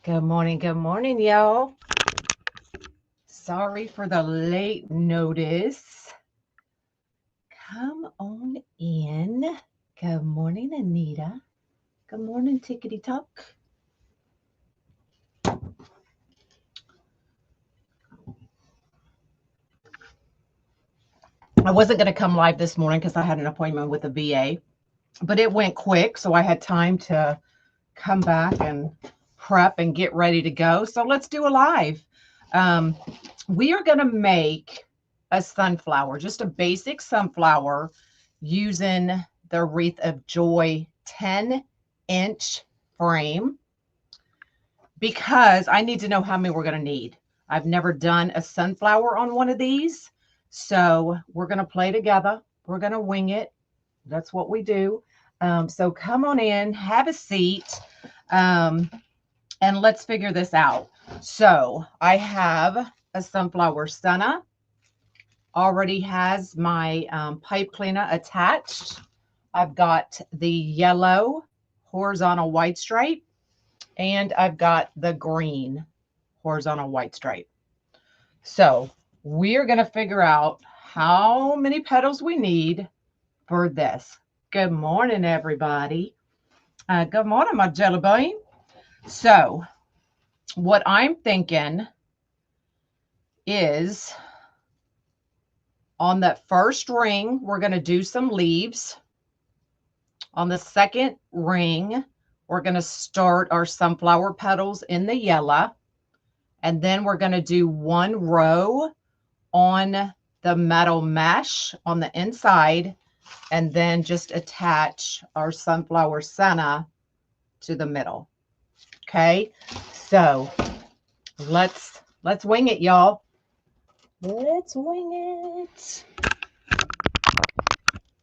Good morning, y'all. Sorry for the late notice. Come on in. Good morning, Anita. Good morning, Tickety Tock. I wasn't going to come live this morning because I had an appointment with a VA, but it went quick, so I had time to come back and prep and get ready to go. So let's do a live. We are going to make a sunflower, just a basic sunflower using the Wreath of Joy 10-inch frame because I need to know how many we're going to need. I've never done a sunflower on one of these, so we're going to play together. We're going to wing it. That's what we do. So come on in, have a seat, and let's figure this out. So I have a sunflower Senna. Already has my pipe cleaner attached. I've got the yellow horizontal white stripe, and I've got the green horizontal white stripe. So we're going to figure out how many petals we need for this. Good morning, everybody. Good morning, my jelly bean. So what I'm thinking is on that first ring, we're going to do some leaves. On the second ring, we're going to start our sunflower petals in the yellow. And then we're going to do one row on the metal mesh on the inside, and then just attach our sunflower Senna to the middle. Okay, so let's wing it, y'all. Let's wing it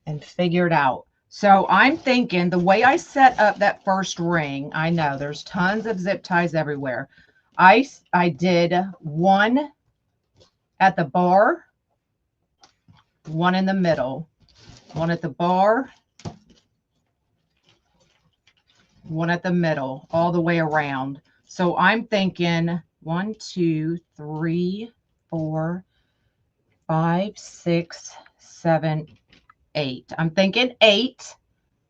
and figure it out. So I'm thinking the way I set up that first ring, I know there's tons of zip ties everywhere. I did one at the bar, one in the middle, one at the bar, one at the middle, all the way around. So I'm thinking 1, 2, 3, 4, 5, 6, 7, 8. I'm thinking 8.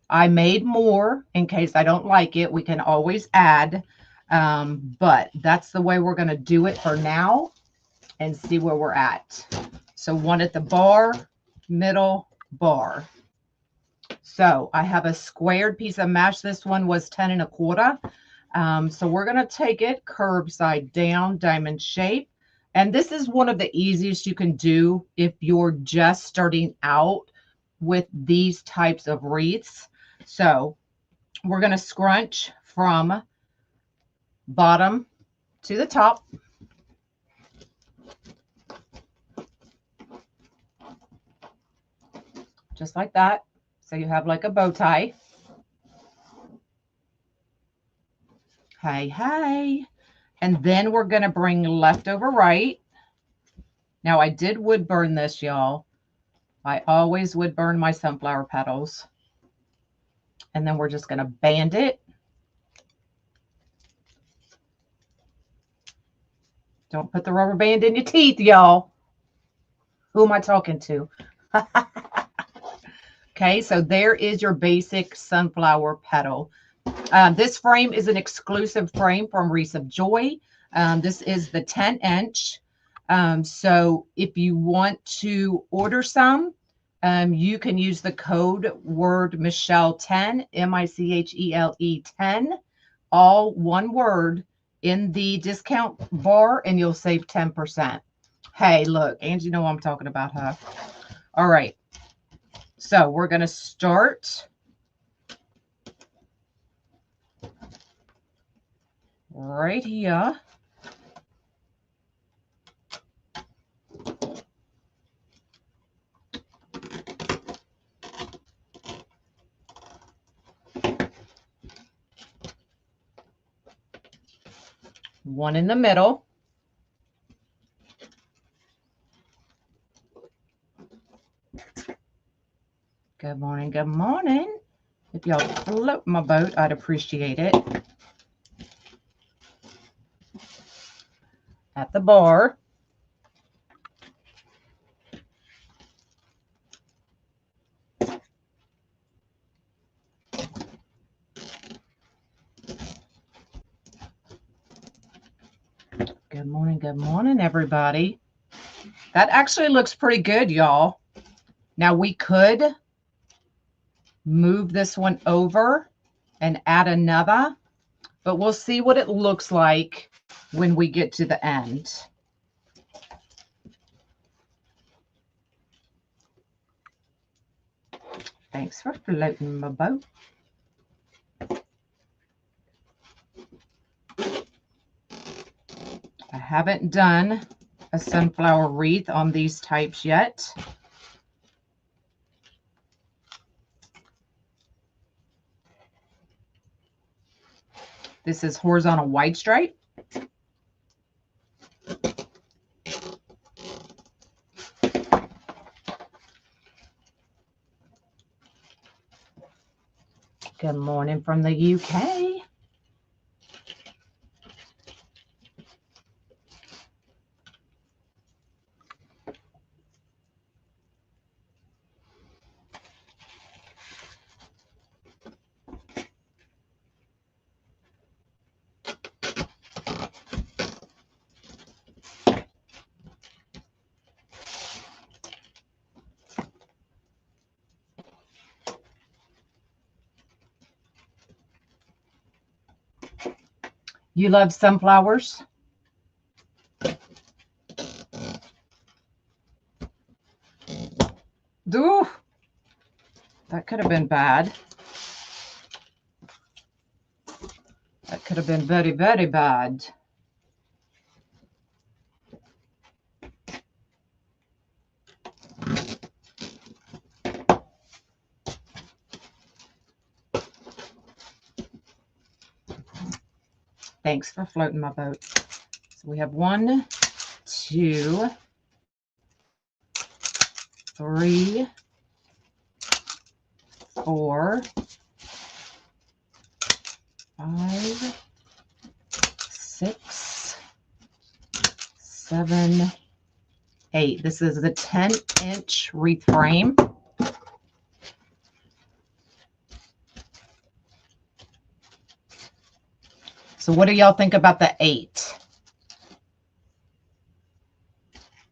I made more in case I don't like it. We can always add, but that's the way we're going to do it for now and see where we're at. So one at the bar, middle, bar. So I have a squared piece of mesh. This one was 10 1/4. So we're going to take it curved side down, diamond shape. And this is one of the easiest you can do if you're just starting out with these types of wreaths. So we're going to scrunch from bottom to the top. Just like that. So you have like a bow tie. Hey, hey. And then we're going to bring left over right. Now I did wood burn this, y'all. I always would burn my sunflower petals. And then we're just going to band it. Don't put the rubber band in your teeth, y'all. Who am I talking to? Okay, so there is your basic sunflower petal. This frame is an exclusive frame from Wreaths of Joy. This is the 10-inch. So if you want to order some, you can use the code word Michelle 10, MICHELE 10, all one word in the discount bar, and you'll save 10%. Hey, look, Angie, you know what I'm talking about, huh? All right. So we're going to start right here. One in the middle. Good morning, good morning. If y'all float my boat, I'd appreciate it. at the bar. Good morning, everybody. That actually looks pretty good, y'all. Now we could move this one over and add another, but we'll see what it looks like when we get to the end. Thanks for floating my boat. I haven't done a sunflower wreath on these types yet. This is horizontal white stripe. Good morning from the UK. You love sunflowers? Ooh, that could have been bad. That could have been very, very bad. Thanks for floating my boat. So we have 1, 2, 3, 4, 5, 6, 7, 8. This is the 10-inch wreath frame. So what do y'all think about the 8?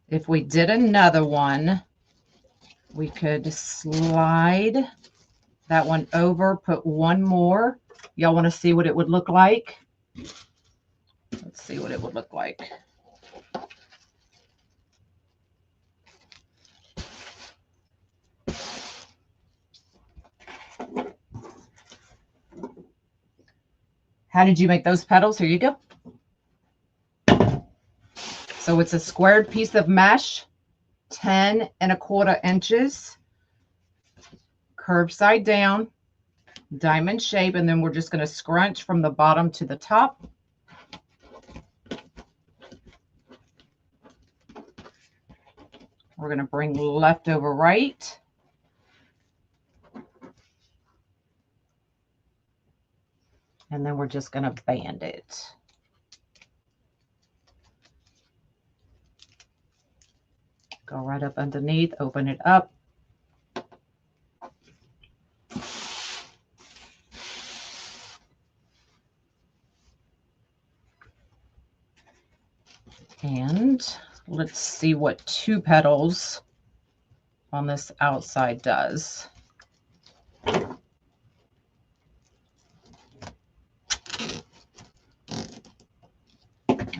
If we did another one, we could slide that one over, put one more. Y'all want to see what it would look like? Let's see what it would look like. How did you make those petals? Here you go. So it's a squared piece of mesh, 10¼ inches, curved side down, diamond shape, and then we're just going to scrunch from the bottom to the top. We're going to bring left over right. And then we're just going to band it. Go right up underneath, open it up. And let's see what 2 petals on this outside does.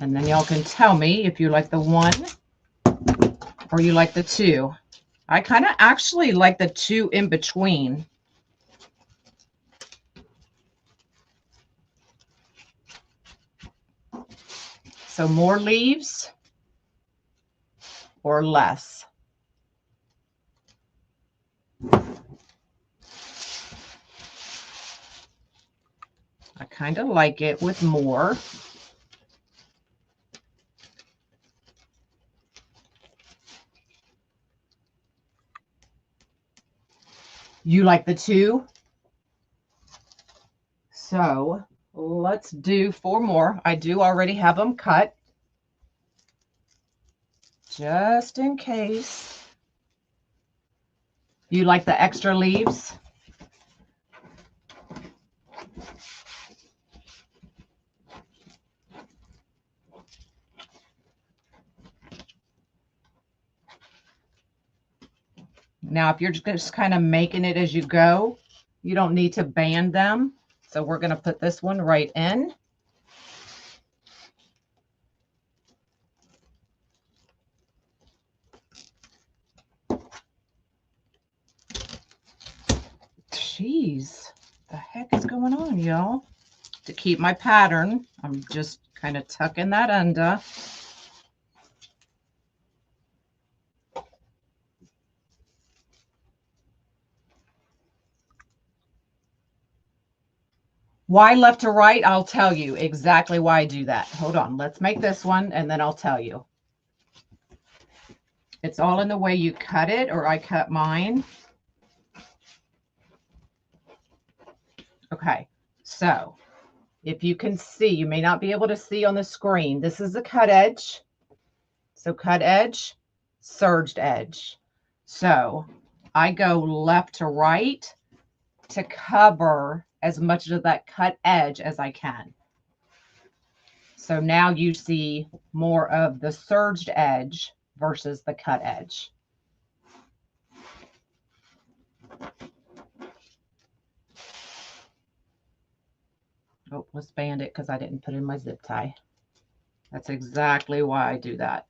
And then y'all can tell me if you like the 1 or you like the 2. I kind of actually like the 2 in between. So more leaves or less. I kind of like it with more. You like the 2? So let's do 4 more. I do already have them cut. just in case you like the extra leaves. Now, if you're just kind of making it as you go, you don't need to band them. So we're going to put this one right in. Jeez, the heck is going on, y'all? To keep my pattern, I'm just kind of tucking that under. Why left to right? I'll tell you exactly why I do that. Hold on. Let's make this one and then I'll tell you. It's all in the way you cut it, or I cut mine. Okay. So if you can see, you may not be able to see on the screen. This is the cut edge. So cut edge, serged edge. So I go left to right to cover as much of that cut edge as I can. So now you see more of the serged edge versus the cut edge. Oh, let's band it because I didn't put in my zip tie. That's exactly why I do that.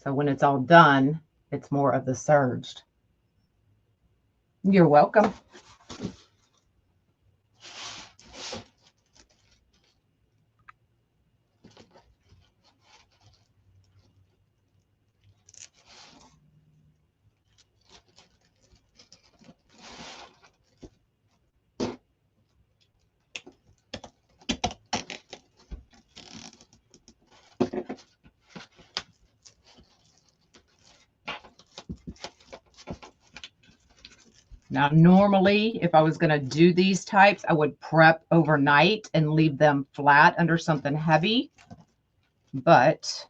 So when it's all done, it's more of the serged. You're welcome. Now, normally, if I was going to do these types, I would prep overnight and leave them flat under something heavy. But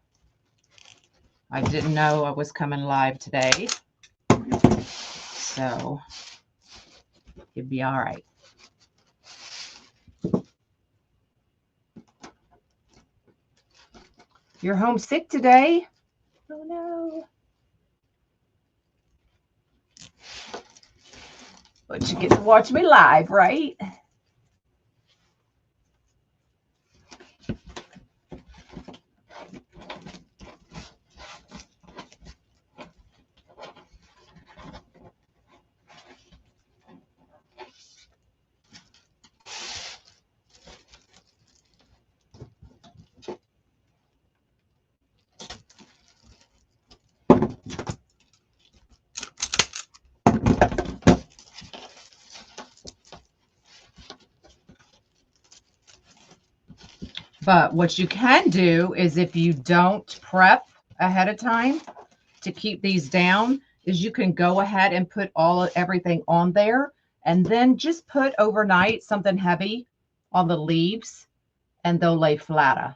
I didn't know I was coming live today. So it'd be all right. You're homesick today? Oh, no. But you get to watch me live, right? But what you can do is, if you don't prep ahead of time to keep these down, is you can go ahead and put everything on there and then just put overnight something heavy on the leaves and they'll lay flatter.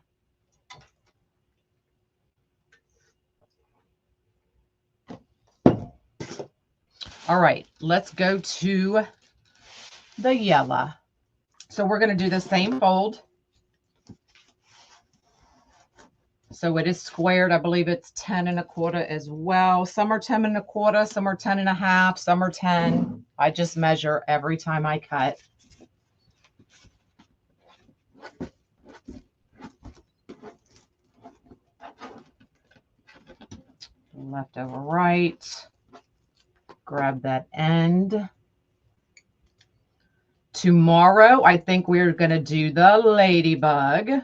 All right, let's go to the yellow. So we're going to do the same fold. So it is squared. I believe it's 10 1/4 as well. Some are 10 1/4, some are 10 1/2, some are 10. I just measure every time I cut. Left over right. Grab that end. Tomorrow, I think we're going to do the ladybug.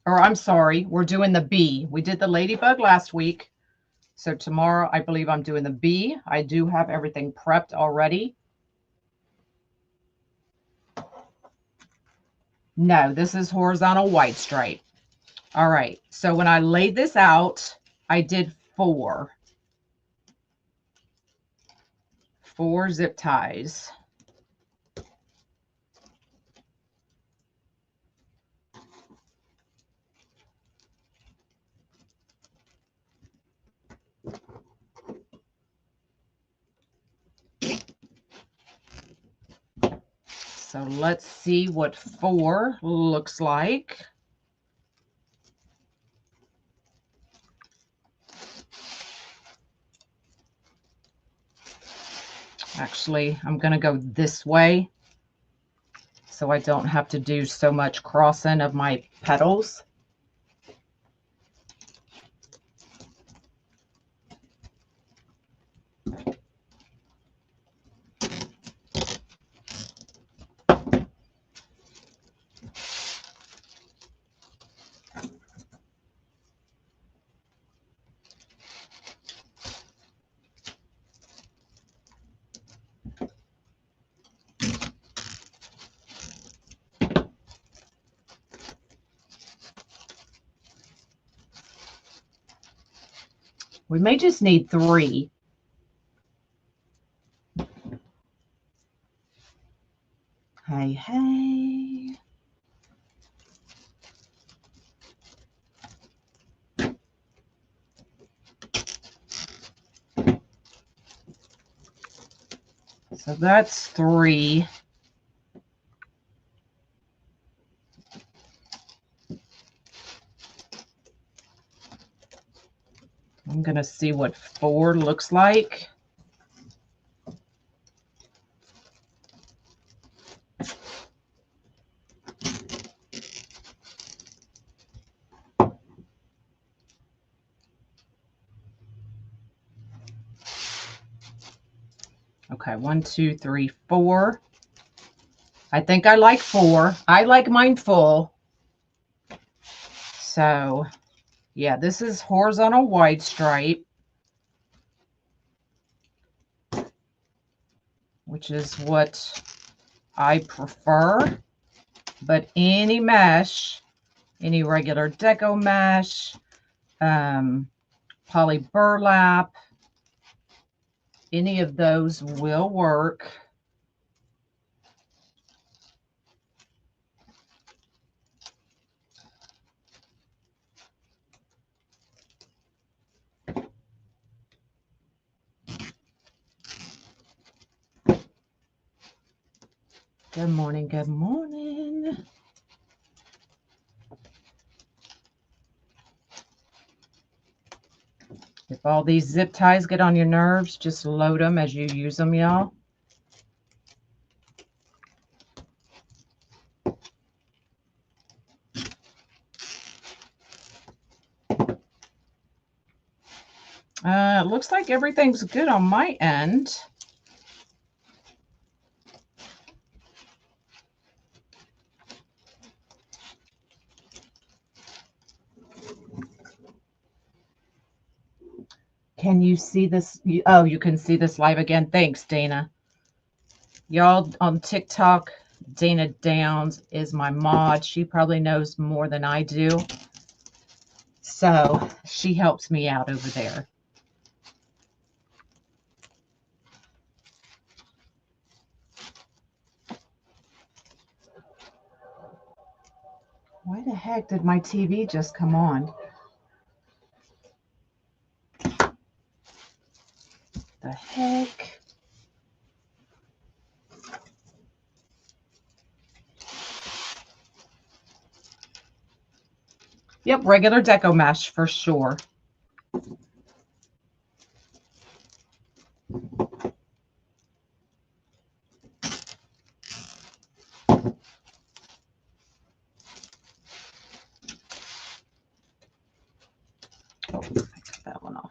Or I'm sorry, we're doing the bee. We did the ladybug last week. So tomorrow, I believe I'm doing the bee. I do have everything prepped already. No, this is horizontal white stripe. All right. So when I laid this out, I did 4. 4 zip ties. So let's see what 4 looks like. Actually, I'm going to go this way so I don't have to do so much crossing of my petals. We may just need 3. Hey, hey. So that's 3. I'm going to see what 4 looks like. Okay, 1, 2, 3, 4. I think I like 4. I like mine full. So, yeah, this is horizontal wide stripe, which is what I prefer. But any mesh, any regular deco mesh, poly burlap, any of those will work. Good morning, good morning. If all these zip ties get on your nerves, just load them as you use them, y'all. It looks like everything's good on my end. Can you see this? Oh, you can see this live again. Thanks, Dana. Y'all on TikTok, Dana Downs is my mod. She probably knows more than I do. So she helps me out over there. Why the heck did my TV just come on? The heck? Yep, regular deco mesh for sure. Oh, I took that one off.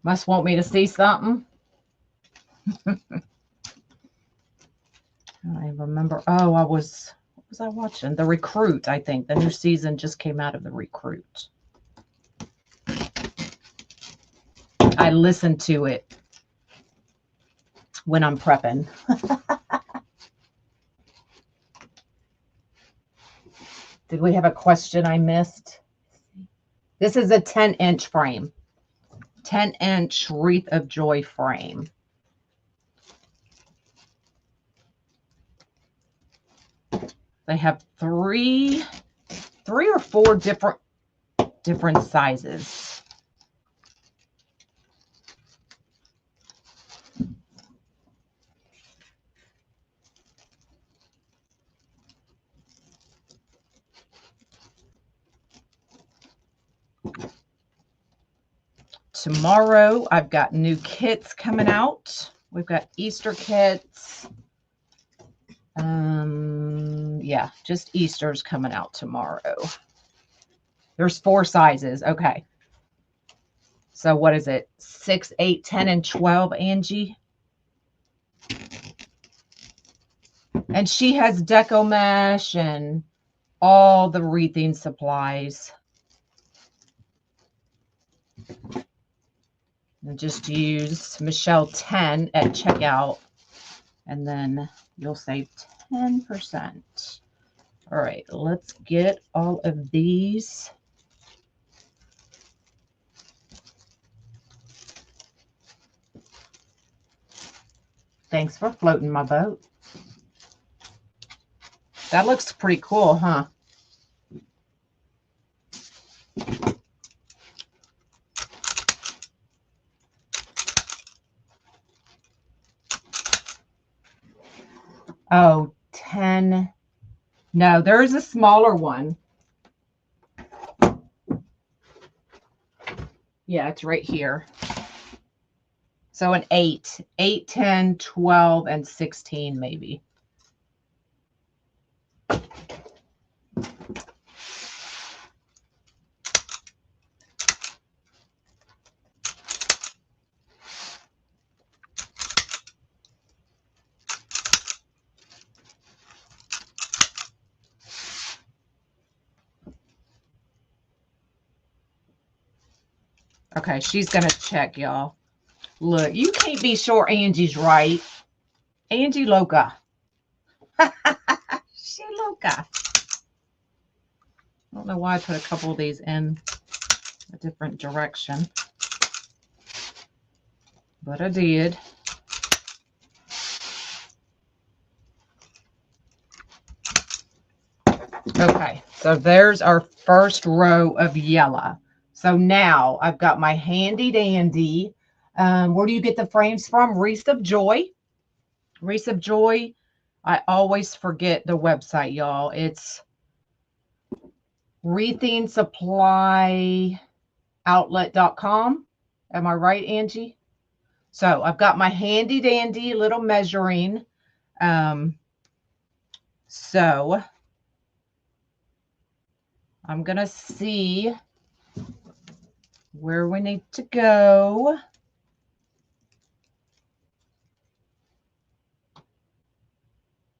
Must want me to see something. I remember. Oh, what was I watching? The Recruit, I think. The new season just came out of The Recruit. I listen to it when I'm prepping. Did we have a question I missed? This is a 10-inch frame. 10-inch Wreath of Joy frame. They have three or four different sizes. Tomorrow, I've got new kits coming out. We've got Easter kits. Yeah, just Easter's coming out tomorrow. There's 4 sizes. Okay. So what is it? 6, 8, 10, and 12, Angie? And she has decomesh and all the wreathing supplies. And just use Michelle 10 at checkout, and then you'll save 10%. All right, let's get all of these. Thanks for floating my boat. That looks pretty cool, huh? Oh, 10. No, there's a smaller one. Yeah, it's right here. So an 8, 10, 12, and 16 maybe. Okay, she's going to check, y'all. Look, you can't be sure Angie's right. Angie loca. She loca. I don't know why I put a couple of these in a different direction, but I did. Okay, so there's our first row of yellow. So now I've got my handy dandy. Where do you get the frames from? Wreaths of Joy. Wreaths of Joy. I always forget the website, y'all. It's wreathingsuppplyoutlet.com. Am I right, Angie? So I've got my handy dandy little measuring. So I'm going to see where we need to go.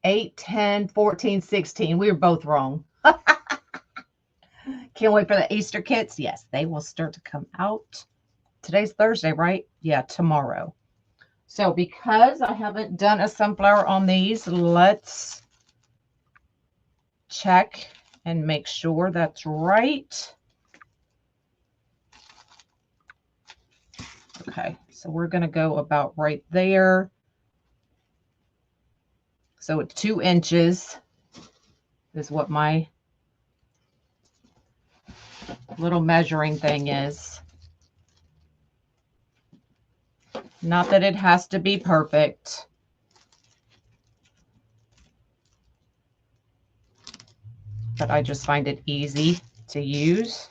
8, 10, 14, 16. We were both wrong. Can't wait for the Easter kits. Yes, they will start to come out. Today's Thursday, right? Yeah, tomorrow. So because I haven't done a sunflower on these, let's check and make sure that's right. Okay, so we're going to go about right there. So it's 2 inches is what my little measuring thing is. Not that it has to be perfect. But I just find it easy to use.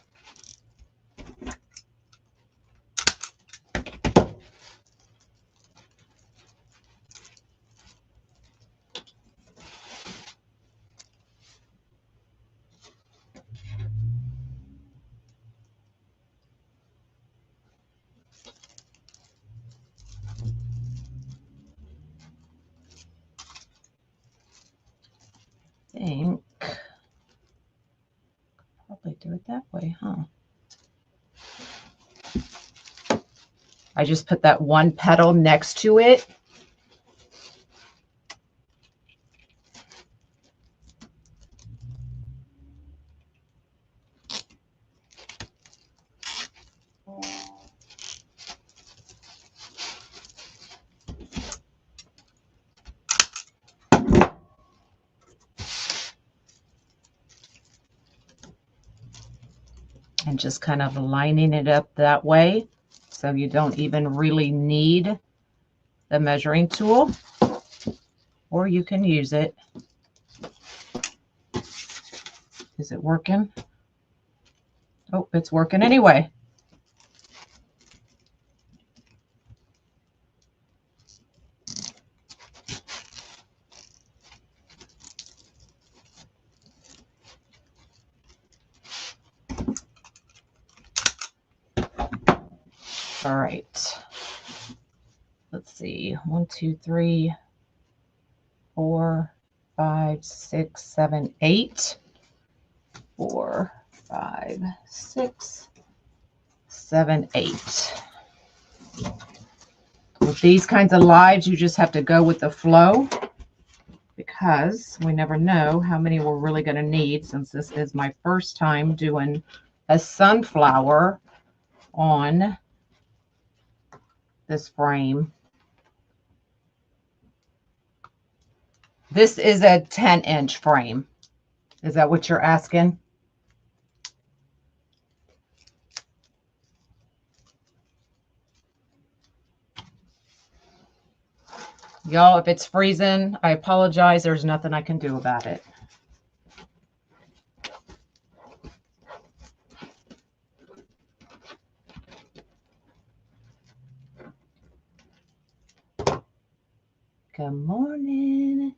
I think probably do it that way, huh? I just put that one petal next to it. And just kind of lining it up that way, so you don't even really need the measuring tool, or you can use it. Is it working? Oh, it's working anyway. All right. Let's see. 1, 2, 3, 4, 5, 6, 7, 8. 4, 5, 6, 7, 8. With these kinds of lives, you just have to go with the flow, because we never know how many we're really going to need, since this is my first time doing a sunflower on this frame. This is a 10-inch frame. Is that what you're asking? Y'all, if it's freezing, I apologize. There's nothing I can do about it. Good morning.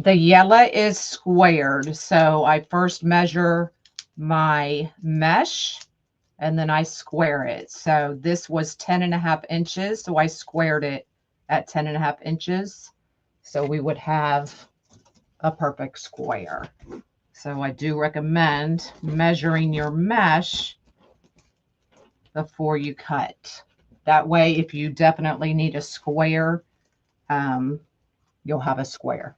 The yellow is squared, so I first measure my mesh and then I square it. So this was 10.5 inches, so I squared it at 10.5 inches. So we would have a perfect square. So I do recommend measuring your mesh before you cut. That way, if you definitely need a square, you'll have a square.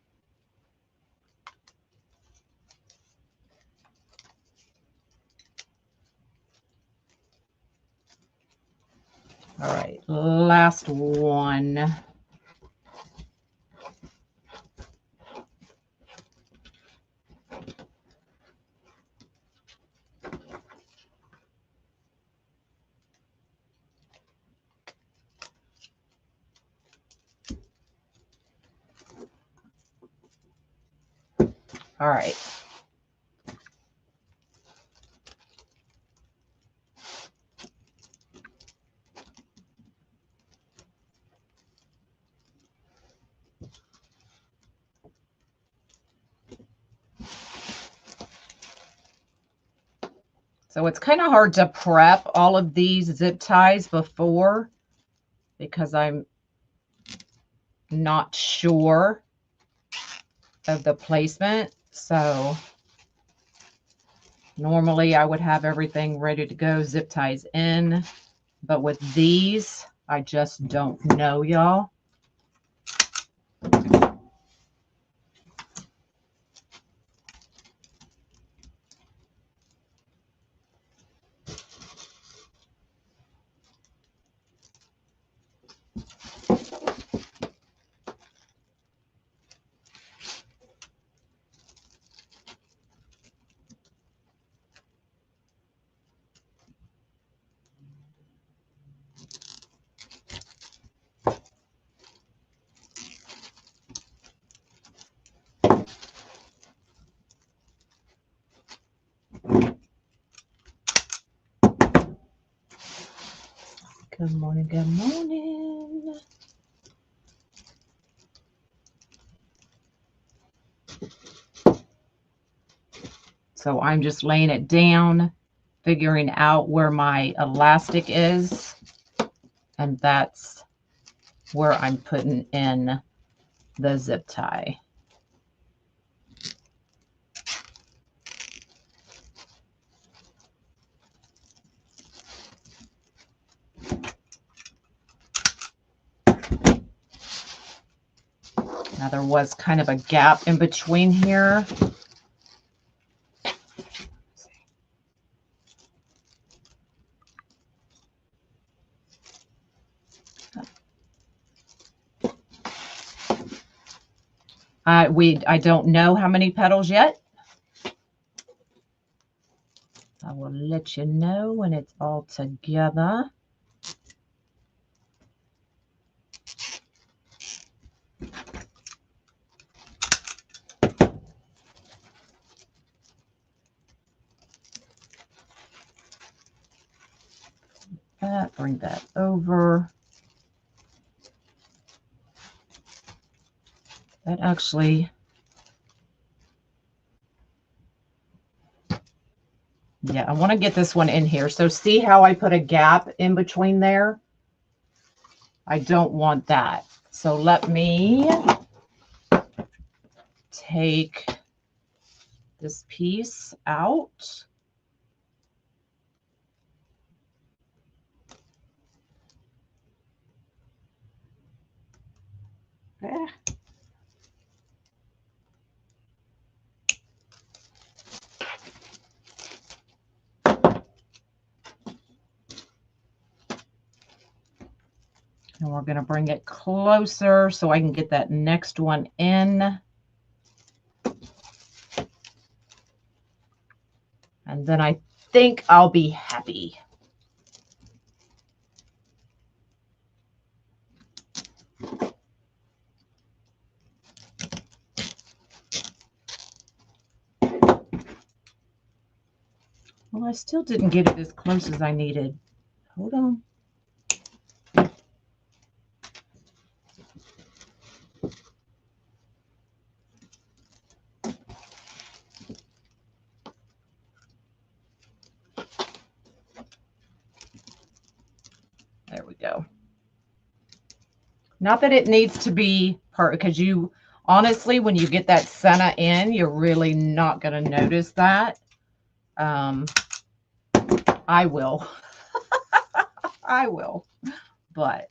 All right, last one. All right. So it's kind of hard to prep all of these zip ties before, because I'm not sure of the placement. So normally I would have everything ready to go, zip ties in, but with these, I just don't know, y'all. Good morning, good morning. So I'm just laying it down, figuring out where my elastic is, and that's where I'm putting in the zip tie. Now there was kind of a gap in between here. I don't know how many petals yet. I will let you know when it's all together. Bring that over. That actually, yeah, I want to get this one in here. So see how I put a gap in between there? I don't want that. So let me take this piece out. Okay. And we're going to bring it closer so I can get that next one in. And then I think I'll be happy. Well, I still didn't get it as close as I needed. Hold on. There we go. Not that it needs to be perfect, because you honestly, when you get that senna in, you're really not going to notice that. I will. I will. But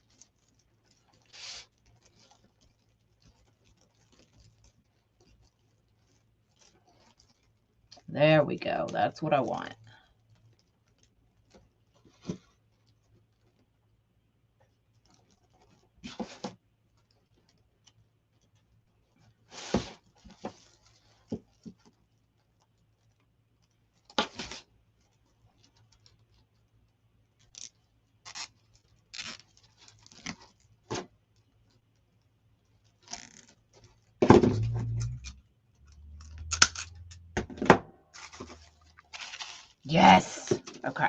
there we go. That's what I want. Yes. Okay.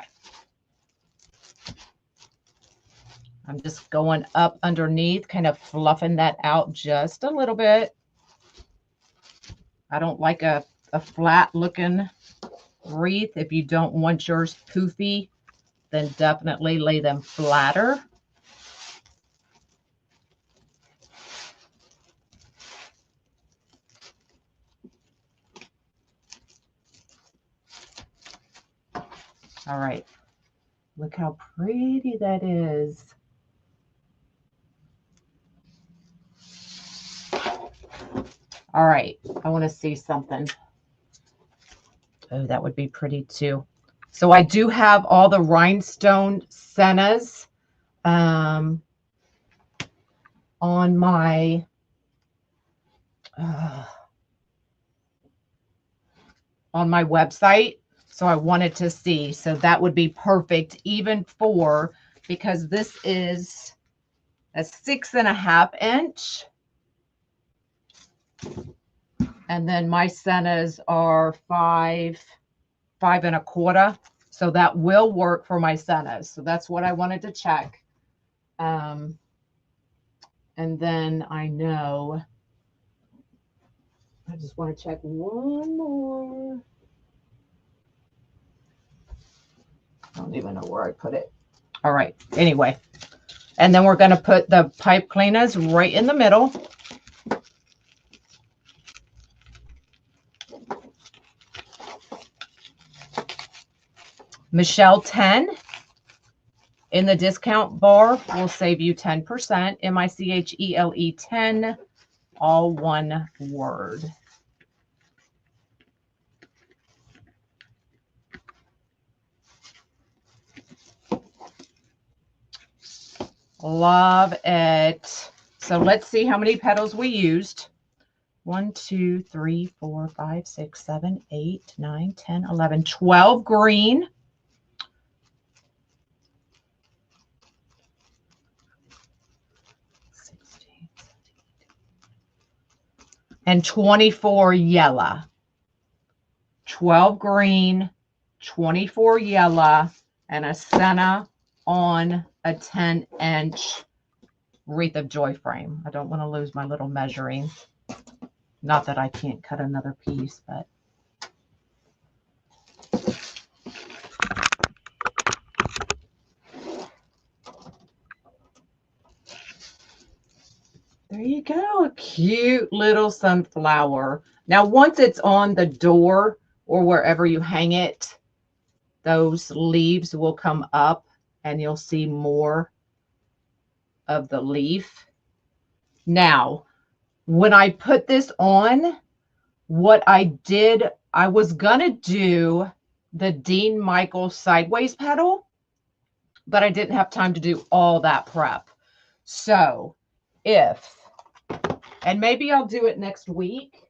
I'm just going up underneath, kind of fluffing that out just a little bit. I don't like a flat looking wreath. If you don't want yours poofy, then definitely lay them flatter. All right. Look how pretty that is. All right. I want to see something. Oh, that would be pretty too. So I do have all the rhinestone sennas on my website. So I wanted to see. So that would be perfect even for, because this is a 6.5 inch. And then my sennas are 5.25. So that will work for my sennas. So that's what I wanted to check. And then I know, I just want to check one more. I don't even know where I put it. All right. Anyway, and then we're going to put the pipe cleaners right in the middle. Michelle 10 in the discount bar will save you 10%. MICHELE 10, all one word. Love it. So let's see how many petals we used. 1, 2, 3, 4, 5, 6, 7, 8, 9, 10, 11, 12 green. 16, and 24 yellow. 12 green, 24 yellow, and a center on a 10-inch Wreath of Joy frame. I don't want to lose my little measuring. Not that I can't cut another piece, but there you go. A cute little sunflower. Now, once it's on the door or wherever you hang it, those leaves will come up and you'll see more of the leaf. Now, when I put this on, what I did, I was gonna do the Dean Michael sideways petal, but I didn't have time to do all that prep. So and maybe I'll do it next week,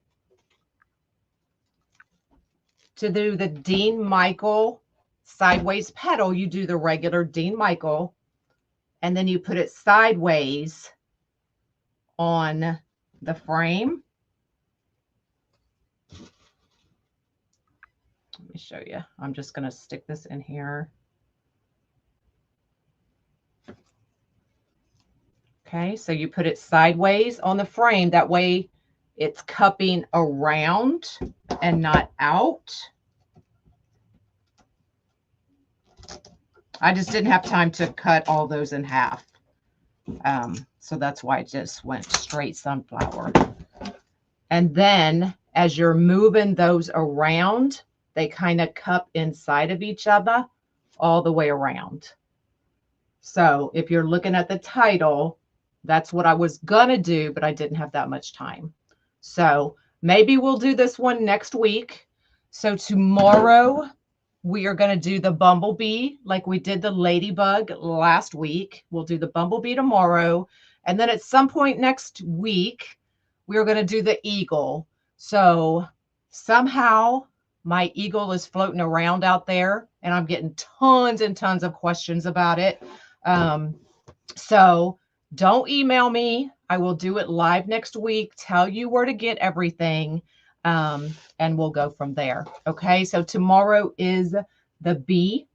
to do the Dean Michael sideways petal, you do the regular Dean Michael, and then you put it sideways on the frame. Let me show you. I'm just going to stick this in here. Okay, so you put it sideways on the frame. That way it's cupping around and not out. I just didn't have time to cut all those in half. So that's why I just went straight sunflower. And then as you're moving those around, they kind of cup inside of each other all the way around. So if you're looking at the title, that's what I was gonna do, but I didn't have that much time. So maybe we'll do this one next week. So tomorrow we are going to do the bumblebee like we did the ladybug last week. We'll do the bumblebee tomorrow. And then at some point next week, we're going to do the eagle. So somehow my eagle is floating around out there and I'm getting tons and tons of questions about it. So don't email me. I will do it live next week, tell you where to get everything, and we'll go from there. Okay, so tomorrow is the bee,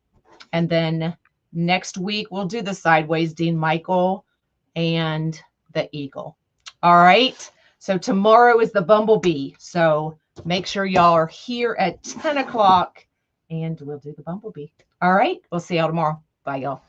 and then next week we'll do the sideways Dean Michael and the eagle. All right, so tomorrow is the bumblebee. So make sure y'all are here at 10 o'clock and we'll do the bumblebee. All right, we'll see y'all tomorrow. Bye, y'all.